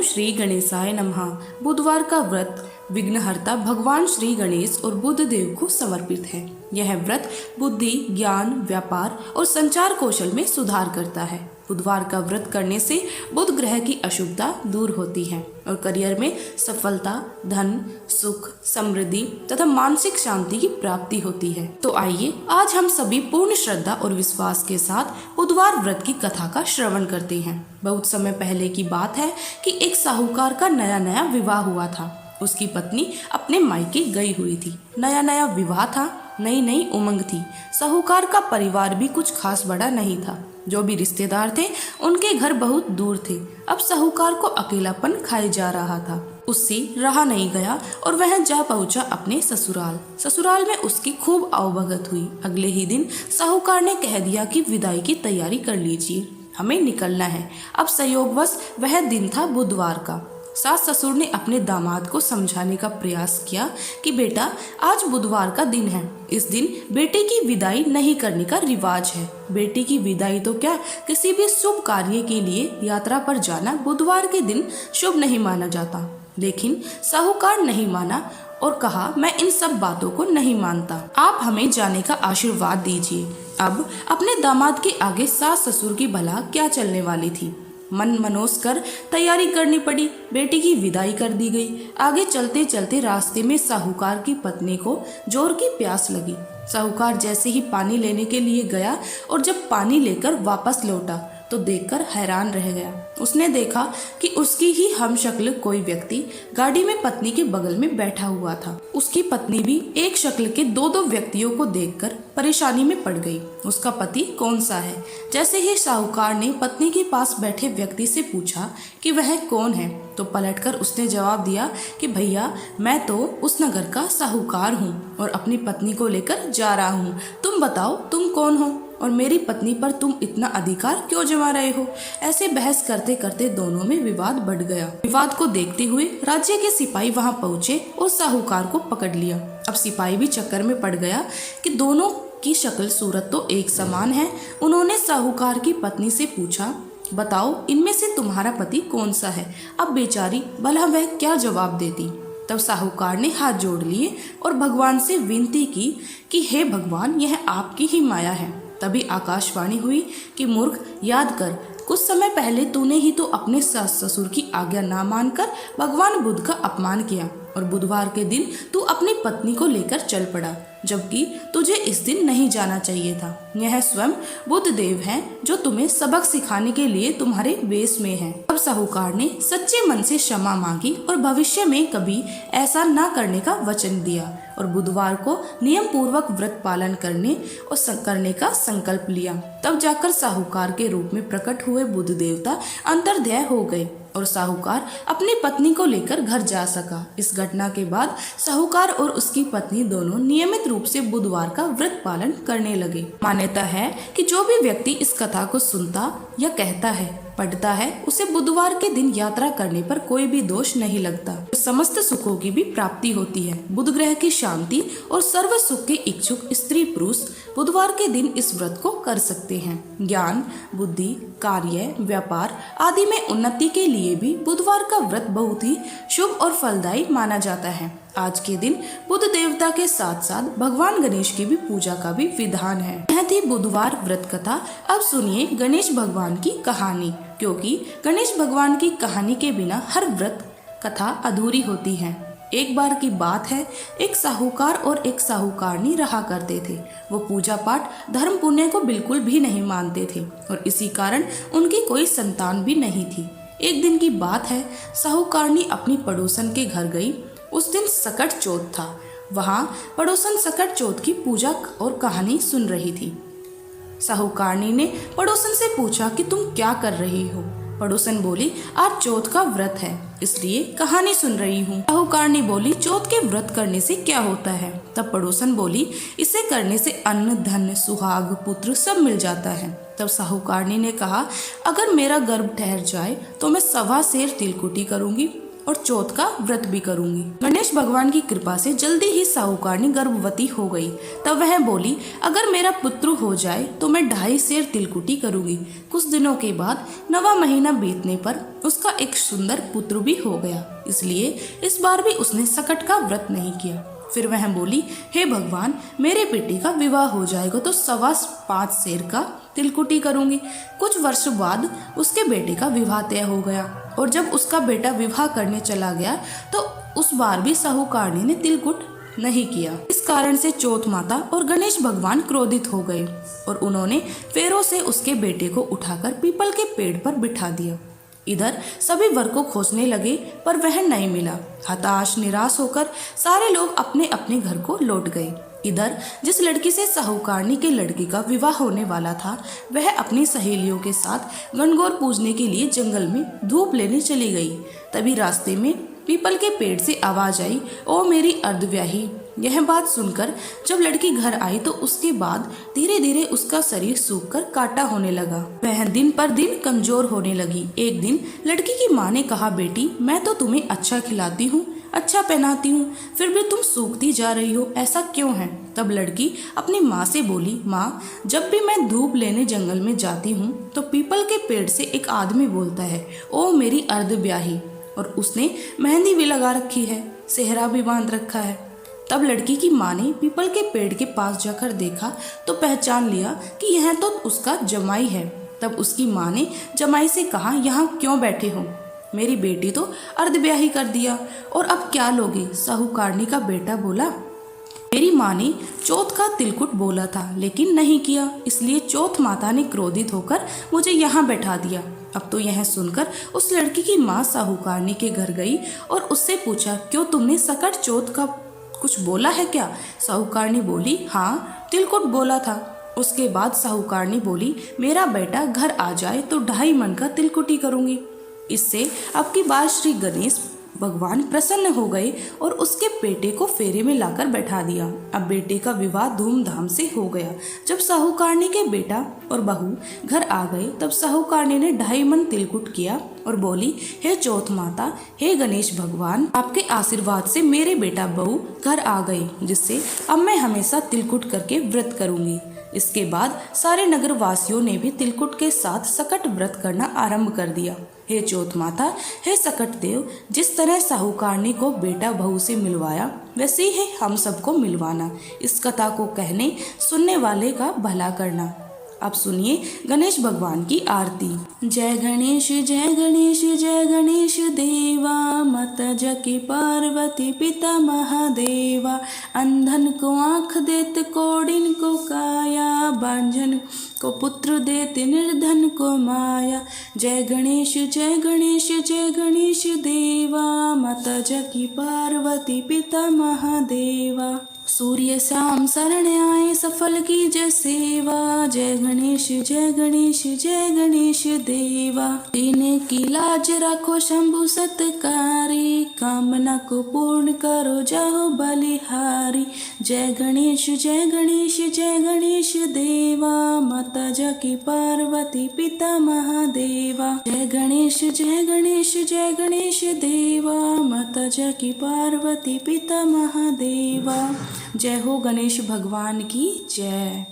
श्री गणेशाय नमः। बुधवार का व्रत विघ्नहर्ता भगवान श्री गणेश और बुध देव को समर्पित है। यह व्रत बुद्धि, ज्ञान, व्यापार और संचार कौशल में सुधार करता है। बुधवार का व्रत करने से बुध ग्रह की अशुभता दूर होती है और करियर में सफलता, धन, सुख, समृद्धि तथा मानसिक शांति की प्राप्ति होती है। तो आइए आज हम सभी पूर्ण श्रद्धा और विश्वास के साथ बुधवार व्रत की कथा का श्रवण करते हैं। बहुत समय पहले की बात है कि एक साहूकार का नया नया विवाह हुआ था। उसकी पत्नी अपने मायके गई हुई थी। नया नया विवाह था, नई नई उमंग थी। साहूकार का परिवार भी कुछ खास बड़ा नहीं था। जो भी रिश्तेदार थे उनके घर बहुत दूर थे। अब साहूकार को अकेलापन खाए जा रहा था। उससे रहा नहीं गया और वह जा पहुंचा अपने ससुराल। ससुराल में उसकी खूब आवभगत हुई। अगले ही दिन साहूकार ने कह दिया कि विदाई की तैयारी कर लीजिए, हमें निकलना है। अब संयोगवश वह दिन था बुधवार का। सास ससुर ने अपने दामाद को समझाने का प्रयास किया कि बेटा, आज बुधवार का दिन है। इस दिन बेटे की विदाई नहीं करने का रिवाज है। बेटी की विदाई तो क्या, किसी भी शुभ कार्य के लिए यात्रा पर जाना बुधवार के दिन शुभ नहीं माना जाता। लेकिन साहूकार नहीं माना और कहा, मैं इन सब बातों को नहीं मानता, आप हमें जाने का आशीर्वाद दीजिए। अब अपने दामाद के आगे सास ससुर की भला क्या चलने वाली थी। मन मनोस कर तैयारी करनी पड़ी। बेटी की विदाई कर दी गई। आगे चलते चलते रास्ते में साहूकार की पत्नी को जोर की प्यास लगी। साहूकार जैसे ही पानी लेने के लिए गया और जब पानी लेकर वापस लौटा तो देखकर हैरान रह गया। उसने देखा कि उसकी ही हमशक्ल कोई व्यक्ति गाड़ी में पत्नी के बगल में बैठा हुआ था। उसकी पत्नी भी एक शक्ल के दो दो व्यक्तियों को देखकर परेशानी में पड़ गई। उसका पति कौन सा है? जैसे ही साहूकार ने पत्नी के पास बैठे व्यक्ति से पूछा कि वह कौन है, तो पलटकर उसने जवाब दिया कि भैया, मैं तो उस नगर का साहूकार हूँ और अपनी पत्नी को लेकर जा रहा हूँ। तुम बताओ, तुम कौन हो और मेरी पत्नी पर तुम इतना अधिकार क्यों जमा रहे हो? ऐसे बहस करते करते दोनों में विवाद बढ़ गया। विवाद को देखते हुए राज्य के सिपाही वहां पहुंचे और साहूकार को पकड़ लिया। अब सिपाही भी चक्कर में पड़ गया कि दोनों की शक्ल सूरत तो एक समान है। उन्होंने साहूकार की पत्नी से पूछा, बताओ, इनमें से तुम्हारा पति कौन सा है? अब बेचारी भला वह क्या जवाब देती। तब साहूकार ने हाथ जोड़ लिए और भगवान से विनती की कि हे भगवान, यह आपकी ही माया है। तभी आकाशवाणी हुई कि मूर्ख, याद कर, कुछ समय पहले तूने ही तो अपने सास ससुर की आज्ञा ना मानकर भगवान बुद्ध का अपमान किया और बुधवार के दिन तू अपनी पत्नी को लेकर चल पड़ा, जबकि तुझे इस दिन नहीं जाना चाहिए था। यह स्वयं बुद्ध देव हैं जो तुम्हें सबक सिखाने के लिए तुम्हारे वेश में हैं। अब साहूकार ने सच्चे मन से क्षमा मांगी और भविष्य में कभी ऐसा न करने का वचन दिया और बुधवार को नियम पूर्वक व्रत पालन करने का संकल्प लिया। तब जाकर साहूकार के रूप में प्रकट हुए बुद्ध देवता अंतर्ध्याय हो गए और साहूकार अपनी पत्नी को लेकर घर जा सका। इस घटना के बाद साहूकार और उसकी पत्नी दोनों नियमित रूप से बुधवार का व्रत पालन करने लगे। मान्यता है कि जो भी व्यक्ति इस कथा को सुनता या कहता है, पढ़ता है, उसे बुधवार के दिन यात्रा करने पर कोई भी दोष नहीं लगता। समस्त सुखों की भी प्राप्ति होती है। बुध ग्रह की शांति और सर्व सुख के इच्छुक स्त्री पुरुष बुधवार के दिन इस व्रत को कर सकते हैं। ज्ञान, बुद्धि, कार्य, व्यापार आदि में उन्नति के लिए भी बुधवार का व्रत बहुत ही शुभ और फलदायी माना जाता है। आज के दिन बुध देवता के साथ साथ भगवान गणेश की भी पूजा का भी विधान है। यह थी बुधवार व्रत कथा। अब सुनिए गणेश भगवान की कहानी, क्योंकि गणेश भगवान की कहानी के बिना हर व्रत कथा अधूरी होती है। एक बार की बात है, एक साहूकार और एक साहूकारनी रहा करते थे। वो पूजा पाठ, धर्म पुण्य को बिल्कुल भी नहीं मानते थे और इसी कारण उनकी कोई संतान भी नहीं थी। एक दिन की बात है, साहूकारनी अपनी पड़ोसन के घर गई। उस दिन सकट चौथ था। वहाँ पड़ोसन सकट चौथ की पूजा और कहानी सुन रही थी। साहूकारनी ने पड़ोसन से पूछा कि तुम क्या कर रही हो? पड़ोसन बोली, आज चौथ का व्रत है, इसलिए कहानी सुन रही हूँ। साहूकारनी बोली, चौथ के व्रत करने से क्या होता है? तब पड़ोसन बोली, इसे करने से अन्न, धन, सुहाग, पुत्र सब मिल जाता है। तब साहूकारनी ने कहा, अगर मेरा गर्भ ठहर जाए तो मैं 1.25 सेर तिलकुटी करूंगी और चौथ का व्रत भी करूंगी। गणेश भगवान की कृपा से जल्दी ही साहूकारनी गर्भवती हो गई। तब वह बोली, अगर मेरा पुत्र हो जाए तो मैं 2.5 सेर तिलकुटी करूंगी। कुछ दिनों के बाद 9वां महीना बीतने पर उसका एक सुंदर पुत्र भी हो गया, इसलिए इस बार भी उसने सकट का व्रत नहीं किया। फिर वह बोली, हे भगवान, मेरे बेटे का विवाह हो जाएगा तो 5.25 सेर का तिलकुटी करूंगी। कुछ वर्ष बाद उसके बेटे का विवाह तय हो गया और जब उसका बेटा विवाह करने चला गया तो उस बार भी साहूकारनी ने तिलकुट नहीं किया। इस कारण से चौथ माता और गणेश भगवान क्रोधित हो गए और उन्होंने फेरों से उसके बेटे को उठाकर पीपल के पेड़ पर बिठा दिया। इधर सभी वर को खोजने लगे पर वह नहीं मिला। हताश निराश होकर सारे लोग अपने अपने घर को लौट गए। इधर जिस लड़की से साहूकारनी के लड़के का विवाह होने वाला था, वह अपनी सहेलियों के साथ गणगौर पूजने के लिए जंगल में धूप लेने चली गई। तभी रास्ते में पीपल के पेड़ से आवाज आई, ओ मेरी अर्धव्याही। यह बात सुनकर जब लड़की घर आई तो उसके बाद धीरे धीरे उसका शरीर सूखकर काटा होने लगा। वह दिन पर दिन कमजोर होने लगी। एक दिन लड़की की माँ ने कहा, बेटी, मैं तो तुम्हें अच्छा खिलाती हूँ, अच्छा पहनाती हूँ, फिर भी तुम सूखती जा रही हो, ऐसा क्यों है? तब लड़की अपनी माँ से बोली, माँ, जब भी मैं धूप लेने जंगल में जाती हूँ तो पीपल के पेड़ से एक आदमी बोलता है, ओ मेरी अर्धव्याही, और उसने मेहंदी भी लगा रखी है, सेहरा भी बांध रखा है। तब लड़की की माँ ने पीपल के पेड़ के पास जाकर देखा तो पहचान लिया कि यह तो उसका जमाई है। तब उसकी माँ ने जमाई से कहा, यहाँ क्यों बैठे हो? मेरी बेटी तो अर्धब्याही कर दिया और अब क्या लोगे? साहूकारनी का बेटा बोला, मेरी माँ ने चौथ का तिलकुट बोला था लेकिन नहीं किया, इसलिए चौथ माता ने क्रोधित होकर मुझे यहाँ बैठा दिया। अब तो यह सुनकर उस लड़की की माँ साहूकारनी के घर गई और उससे पूछा, क्यों तुमने सकट चौथ का कुछ बोला है क्या? साहूकारनी बोली, हाँ, तिलकुट बोला था। उसके बाद साहूकारनी बोली, मेरा बेटा घर आ जाए तो 2.5 मन का तिलकुटी करूंगी। इससे अब की बार श्री गणेश भगवान प्रसन्न हो गए और उसके बेटे को फेरे में लाकर बैठा दिया। अब बेटे का विवाह धूमधाम से हो गया। जब साहूकारनी के बेटा और बहू घर आ गए तब साहूकारनी ने 2.5 मन तिलकुट किया और बोली, हे चौथ माता, हे गणेश भगवान, आपके आशीर्वाद से मेरे बेटा बहू घर आ गए, जिससे अब मैं हमेशा तिलकुट करके व्रत करूंगी। इसके बाद सारे नगर वासियों ने भी तिलकुट के साथ सकट व्रत करना आरंभ कर दिया। हे चौथ माता, हे सकट देव, जिस तरह साहूकारनी को बेटा बहू से मिलवाया वैसे ही हम सबको मिलवाना। इस कथा को कहने सुनने वाले का भला करना। अब सुनिए गणेश भगवान की आरती। जय गणेश जय गणेश जय गणेश देवा, माता जकी पार्वती पिता महादेवा। अंधन को आँख देत कोडिन को काया, बांझन को पुत्र देत निर्धन को माया। जय गणेश जय गणेश जय गणेश देवा, माता जकी पार्वती पिता महादेवा। सूर्य शाम शरण आए सफल की जय सेवा। जय गणेश जय गणेश जय गणेश देवा। दीन की लाज रखो शंभु सत्कारी, कामना को पूर्ण करो जाओ बलिहारी। जय गणेश जय गणेश जय गणेश देवा, माता जकी पार्वती पिता महादेवा। जय गणेश जय गणेश जय गणेश देवा, माता जकी पार्वती पिता महादेवा। जय हो गणेश भगवान की जय।